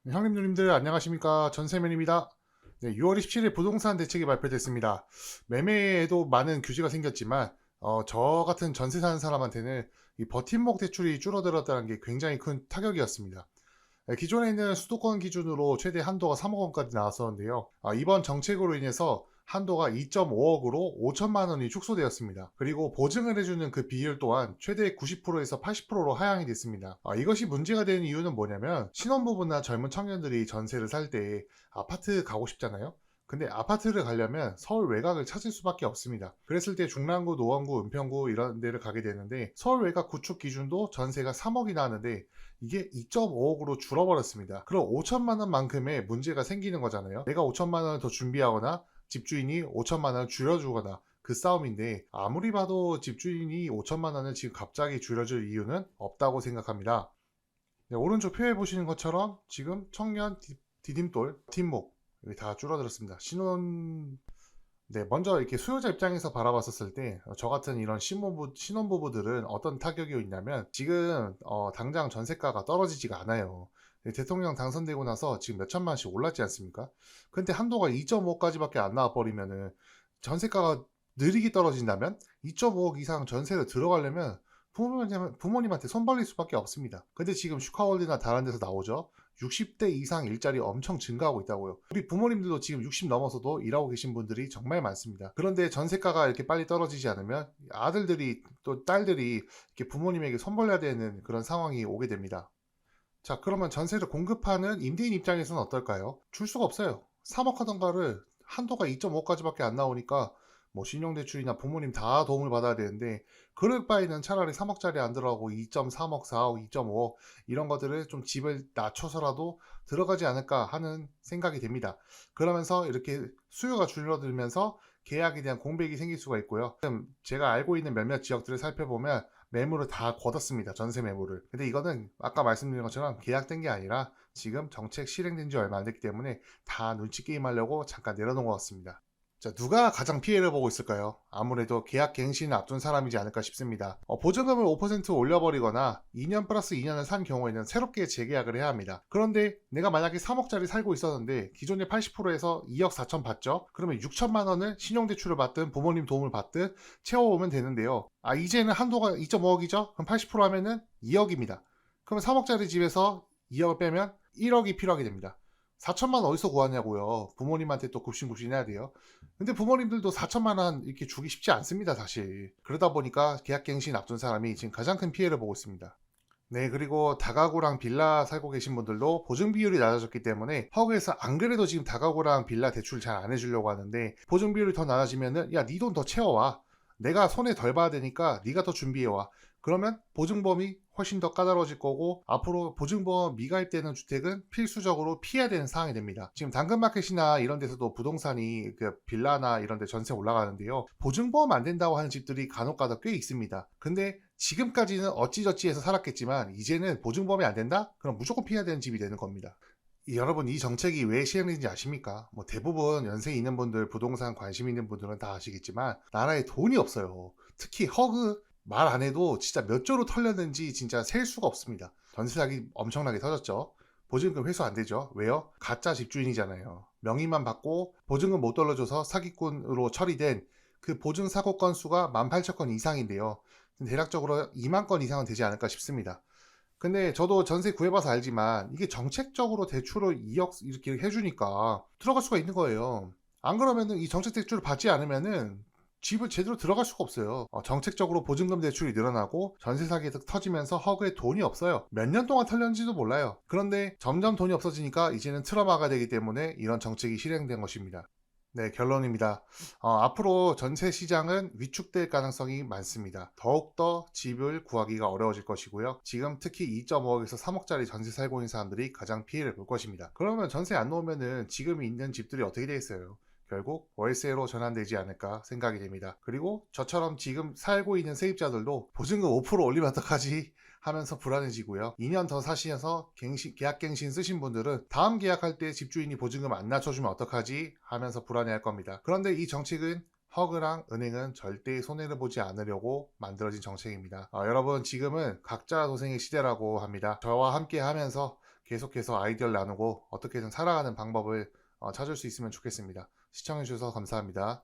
네, 형님 누님들 안녕하십니까, 전세맨입니다. 네, 6월 27일 부동산 대책이 발표됐습니다. 매매에도 많은 규제가 생겼지만 저 같은 전세 사는 사람한테는 이 버팀목 대출이 줄어들었다는 게 굉장히 큰 타격이었습니다. 네, 기존에는 수도권 기준으로 최대 한도가 3억 원까지 나왔었는데요. 이번 정책으로 인해서 한도가 2.5억으로 5천만 원이 축소되었습니다. 그리고 보증을 해주는 그 비율 또한 최대 90%에서 80%로 하향이 됐습니다. 이것이 문제가 되는 이유는 뭐냐면, 신혼부부나 젊은 청년들이 전세를 살 때 아파트 가고 싶잖아요. 근데 아파트를 가려면 서울 외곽을 찾을 수밖에 없습니다. 그랬을 때 중랑구, 노원구, 은평구 이런 데를 가게 되는데, 서울 외곽 구축 기준도 전세가 3억이나 하는데 이게 2.5억으로 줄어버렸습니다. 그럼 5천만 원만큼의 문제가 생기는 거잖아요. 내가 5천만 원을 더 준비하거나 집주인이 5천만 원을 줄여주거나 그 싸움인데, 아무리 봐도 집주인이 5천만 원을 지금 갑자기 줄여줄 이유는 없다고 생각합니다. 네, 오른쪽 표에 보시는 것처럼 지금 청년, 디딤돌, 뒷목 여기 다 줄어들었습니다. 네, 먼저 이렇게 수요자 입장에서 바라봤었을 때, 저 같은 이런 신혼부부들은 어떤 타격이 있냐면, 지금 당장 전세가가 떨어지지가 않아요. 네, 대통령 당선되고 나서 지금 몇 천만씩 올랐지 않습니까? 근데 한도가 2.5까지밖에 안 나와버리면은, 전세가가 느리게 떨어진다면 2.5억 이상 전세를 들어가려면 부모님한테 손 벌릴 수밖에 없습니다. 근데 지금 슈카월드나 다른 데서 나오죠. 60대 이상 일자리 엄청 증가하고 있다고요. 우리 부모님들도 지금 60 넘어서도 일하고 계신 분들이 정말 많습니다. 그런데 전세가가 이렇게 빨리 떨어지지 않으면 아들들이 또 딸들이 이렇게 부모님에게 손 벌려야 되는 그런 상황이 오게 됩니다. 자, 그러면 전세를 공급하는 임대인 입장에서는 어떨까요? 줄 수가 없어요. 3억 하던 거를 한도가 2.5까지밖에 안 나오니까 뭐 신용대출이나 부모님 다 도움을 받아야 되는데, 그럴 바에는 차라리 3억짜리 안 들어가고 2.3억, 4억, 2.5억 이런 것들을 좀 집을 낮춰서라도 들어가지 않을까 하는 생각이 됩니다. 그러면서 이렇게 수요가 줄어들면서 계약에 대한 공백이 생길 수가 있고요. 지금 제가 알고 있는 몇몇 지역들을 살펴보면 매물을 다 걷었습니다. 전세 매물을. 근데 이거는 아까 말씀드린 것처럼 계약된 게 아니라 지금 정책 실행된 지 얼마 안 됐기 때문에 다 눈치 게임 하려고 잠깐 내려놓은 것 같습니다. 자, 누가 가장 피해를 보고 있을까요? 아무래도 계약 갱신을 앞둔 사람이지 않을까 싶습니다. 보증금을 5% 올려버리거나 2년 플러스 2년을 산 경우에는 새롭게 재계약을 해야 합니다. 그런데 내가 만약에 3억짜리 살고 있었는데 기존의 80%에서 2억 4천 받죠? 그러면 6천만 원을 신용대출을 받든 부모님 도움을 받든 채워오면 되는데요. 이제는 한도가 2.5억이죠? 그럼 80% 하면은 2억입니다. 그러면 3억짜리 집에서 2억을 빼면 1억이 필요하게 됩니다. 4천만 원 어디서 구하냐고요. 부모님한테 또 굽신굽신 해야 돼요. 근데 부모님들도 4천만 원 이렇게 주기 쉽지 않습니다, 사실. 그러다 보니까 계약갱신 앞둔 사람이 지금 가장 큰 피해를 보고 있습니다. 네, 그리고 다가구랑 빌라 살고 계신 분들도 보증 비율이 낮아졌기 때문에 허그에서 안 그래도 지금 다가구랑 빌라 대출 잘 안 해주려고 하는데, 보증 비율이 더 낮아지면은 야, 네 돈 더 채워와. 내가 손해 덜 봐야 되니까 네가 더 준비해와. 그러면 보증보험이 훨씬 더 까다로워질 거고, 앞으로 보증보험 미가입되는 주택은 필수적으로 피해야 되는 상황이 됩니다. 지금 당근마켓이나 이런 데서도 부동산이 그 빌라나 이런 데 전세 올라가는데요. 보증보험 안 된다고 하는 집들이 간혹가다 꽤 있습니다. 근데 지금까지는 어찌저찌 해서 살았겠지만 이제는 보증보험이 안 된다? 그럼 무조건 피해야 되는 집이 되는 겁니다. 여러분, 이 정책이 왜 시행되는지 아십니까? 뭐 대부분 연세 있는 분들, 부동산 관심 있는 분들은 다 아시겠지만 나라에 돈이 없어요. 특히 허그 말 안 해도 진짜 몇 조로 털렸는지 진짜 셀 수가 없습니다. 전세 사기 엄청나게 터졌죠. 보증금 회수 안 되죠. 왜요? 가짜 집주인이잖아요. 명의만 받고 보증금 못 돌려줘서 사기꾼으로 처리된 그 보증 사고 건수가 18,000건 이상인데요. 대략적으로 2만 건 이상은 되지 않을까 싶습니다. 근데 저도 전세 구해봐서 알지만 이게 정책적으로 대출을 2억 이렇게 해주니까 들어갈 수가 있는 거예요. 안 그러면은 이 정책 대출을 받지 않으면은 집을 제대로 들어갈 수가 없어요. 정책적으로 보증금 대출이 늘어나고 전세 사기가 터지면서 허그에 돈이 없어요. 몇 년 동안 털렸는지도 몰라요. 그런데 점점 돈이 없어지니까 이제는 트라우마가 되기 때문에 이런 정책이 실행된 것입니다. 네, 결론입니다. 앞으로 전세 시장은 위축될 가능성이 많습니다. 더욱더 집을 구하기가 어려워질 것이고요. 지금 특히 2.5억에서 3억짜리 전세 살고 있는 사람들이 가장 피해를 볼 것입니다. 그러면 전세 안 놓으면은 지금 있는 집들이 어떻게 되겠어요? 결국 월세로 전환되지 않을까 생각이 됩니다. 그리고 저처럼 지금 살고 있는 세입자들도 보증금 5% 올리면 어떡하지 하면서 불안해지고요. 2년 더 사시면서 계약갱신 쓰신 분들은 다음 계약할 때 집주인이 보증금 안 낮춰주면 어떡하지 하면서 불안해할 겁니다. 그런데 이 정책은 허그랑 은행은 절대 손해를 보지 않으려고 만들어진 정책입니다. 여러분, 지금은 각자 도생의 시대라고 합니다. 저와 함께 하면서 계속해서 아이디어를 나누고 어떻게든 살아가는 방법을 찾을 수 있으면 좋겠습니다. 시청해 주셔서 감사합니다.